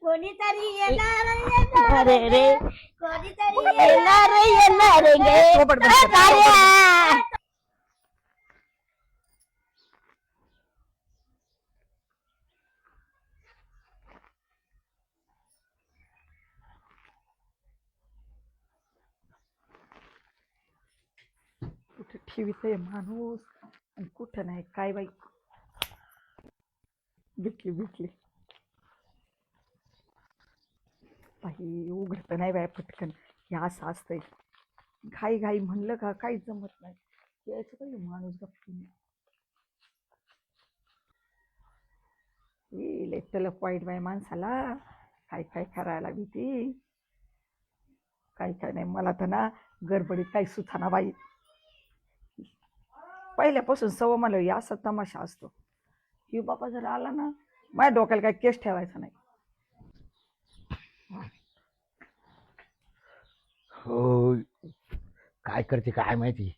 कोणीतरी येणार अरे रे कोणीतरी येणार गे कुठे ठेवीत माणूस आणि कुठं नाही काय बाई भेटली बाई उघडत नाही बाय पटकन हे असं असतंय घाई म्हणलं का काहीच जमत नाही यायचं काही माणूस गप्पी लय तलप वाईट बाई माणसाला काय करायला भीती काय नाही मला तर ना गडबडीत काही सुथाना बाई पहिल्यापासून सवय मला या असा तमाशा असतो ही बाबा जर आला ना माझ्या डोक्याला काही केस ठेवायचा नाही हो काय करते काय माहिती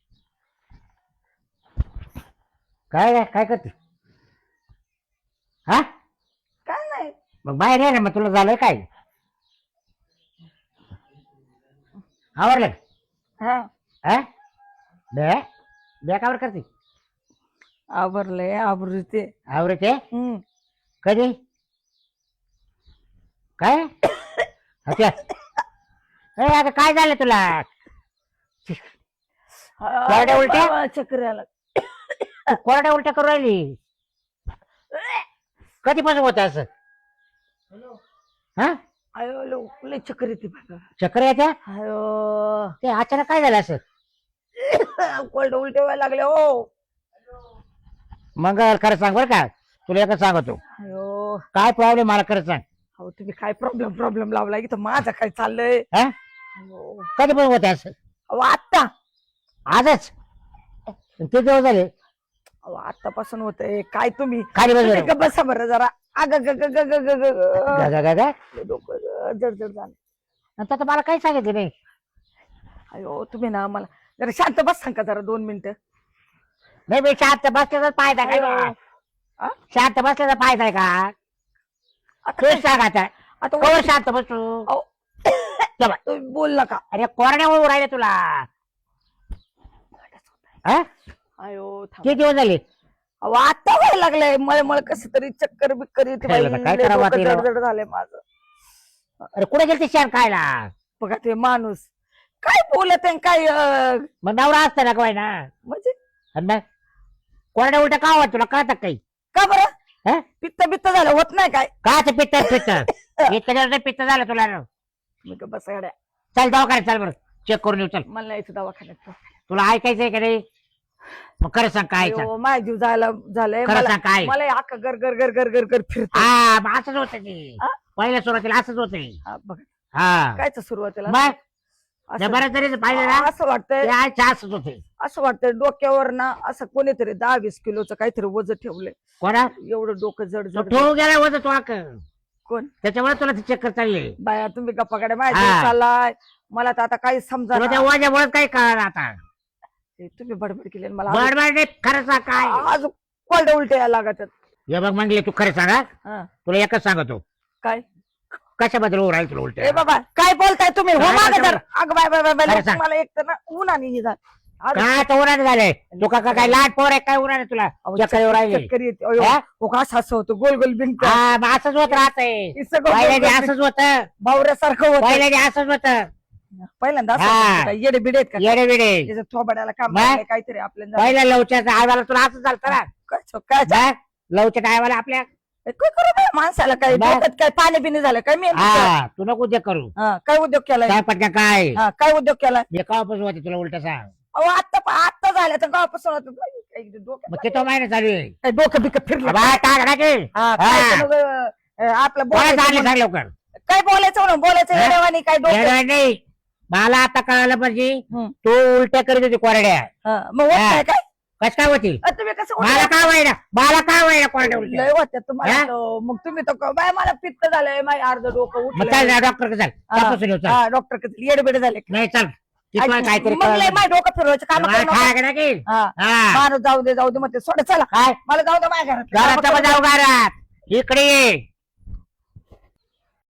काय करते हा काय नाही मग बाहेर ये ना मग तुला झालंय काय आवरलं हा हा कावर करते आवरलंय आवरते आवरते कधी काय अच्छा आता काय झालं तुला कोरड्या उलट्या चक्र आला कोरड्या उलट्या करू राहिली कधीपासून होत असं हा अयो लय चक्कर येते बघा चक्कर येत्या अयो ते अचानक काय झालं असं कोरडे उलटे व्हायला लागले हो मग खरं सांग बरं का तुला एकच सांगतो अयो काय प्रॉब्लेम मला खरं सांग अहो तुम्ही काय प्रॉब्लेम लावलाय की तर माझं काय चाललंय हा अयो कधी पण होते असं अहो आत्ता आजच किती दिवस झाले अहो आत्तापासून होतंय काय तुम्ही खाली बस तुम्ही बरं. गप्प बसा बरं जरा अग ग ग ग ग ग ग ग. गा. लय डोकं जड झालं नंतर तर मला काही सांगितलं नाही अयो तुम्ही ना मला जरा शांत बस का जरा 2 मिनिटं नाही मी शांत बसल्याचा फायदा काय बा? हा? शांत बसल्याचा फायदा आहे का आता तू काय- सांग आता आता कवर शांत बसू अहो, चला. तुम्ही बोल नका अरे कोरड्यावर राहिले तुला हा? अयो थांबा. किती दिवस झाले अहो आता व्हायला लागलंय मळमळ कसं तरी चक्कर बिक्कर येते काय बाई, झालं? काय लय करावं डोकं तिला? जड झालंय माझं अरे कुठे गेलते शान खायला बघा ते माणूस काय बोलत आहे काय मग नवरा असता ना काय ना म्हणजे आणि मग कोरड्या उलट्या का होत तुला कळतात काही का बरं हा? पित्त झालं होत नाही काय काच पित्त झालं तुला मी का बसाड्या चल दवाखान्यात चल बरं चेक करून येऊ चल मला यायचं दवाखान्यात तुला ऐकायचंय का नाही मग खरं सांग काय अयो, माझ्या जीव जायला झालंय खरं सांग काय मला अख्खा गर गर गर गर गर गर फिरत हा मग असंच होत ते हा? पहिल्या सुरुवातीला असंच होत बघा हा कायच सुरुवातीला मग असं- बऱ्याच तरी पाहिलं ना असं वाटतंय ते असंच होते असं वाटतंय डोक्यावर ना असं कोणीतरी 10-20 किलोचं काहीतरी वजन ठेवलंय कोणा एवढं डोकं जड तो जड ठेवून गेला होता तो आक कोण त्याच्यामुळे तुला चक्कर चालली बाया तुम्ही गप्पाकडे माहिती हा. चाललाय मला तर आता काही समजा तुला त्या वाजामुळे काय कळलं आता तुम्ही बडबड केली आणि मला बडबड नाही खरं सांग काय आज कोरडे उलटे यायला लागत आहेत. हे बघ म्हणले तू खरं सांगा हा. तुला एकच सांगतो काय कशाबद्दल राहील तुला ए उलट्या बाबा काय बोलताय तुम्ही हो काय मागं बोलताय? तर अगं बाय बाय बाय बाय खरं सांग. मला एक तर ना उन्हाने हे झालं. आज- काय आता उन्हाने झालंय तू का काय लाट पोर आहे काय उन्हाने तुला अहो, चक्कर येऊ राहिली चक्कर येते. अयो, हा? हो का असं होतं गोल गोल बिंक हा मग असंच होत राहतंय पहिल्याने असंच होतं बावऱ्यासारखं होत पहिल्याने असंच होतं पहिल्यांदा असं हा. होतं. काय येडे बिडे आहेत का येडे बिडे त्याच्या थोबाड्याला काम मग? लागलंय काहीतरी आपल्याला पहिल्या लवच्याचा आवाला तुला असं झालं ना काय बघ, लवच्या टायमाला आपल्या काय करू बाई माणसाला काय मग? डोक्यात काय पाणी बिणी झालं काय मी हा तू नको उद्योग करू काय उद्योग केलाय काय पटका काय हा, काय उद्योग केलाय हे कापासून होते तुला उलट सांग अहो आता झालं तर गावापासून होतं. काय डोक्यात मग ते तो महिना चालू आहे काय डोकं बिकं फिरलं बा, टाक ना की. हा, काय हा. तर मग, आपलं कोणा बोलायचं चालले म्हणून- सांग लवकर काय बोलायचं म्हणून बोलायचं हा? येड्यावानी काय डोकं येडा नाही मला आता कळालं पाहिजे हम्म. तू उलट्या करीत होती कोरड्या हा, मग होत हा. नाही काय कस काय होतील तुम्ही कसं मला उलट्या- काय व्हायला कोरड्या उलट्या लय होत्या तुम्हाला हा? तो. मग तुम्ही तर बाय मला पित्त झालंय माझं अर्ध डोकं मग चल उठलं डॉक्टर चल तपासून येऊ चल डॉक्टर येडबेडे झाले नाही चल तिथं काहीतरी मग लय माझं डोकं फिरवायचं काम मला खाय का की हा हा माणूस जाऊ दे मग ते सोड चला काय मला जाऊ दे माझ्या घरात घरात जाऊ घरात इकडे ये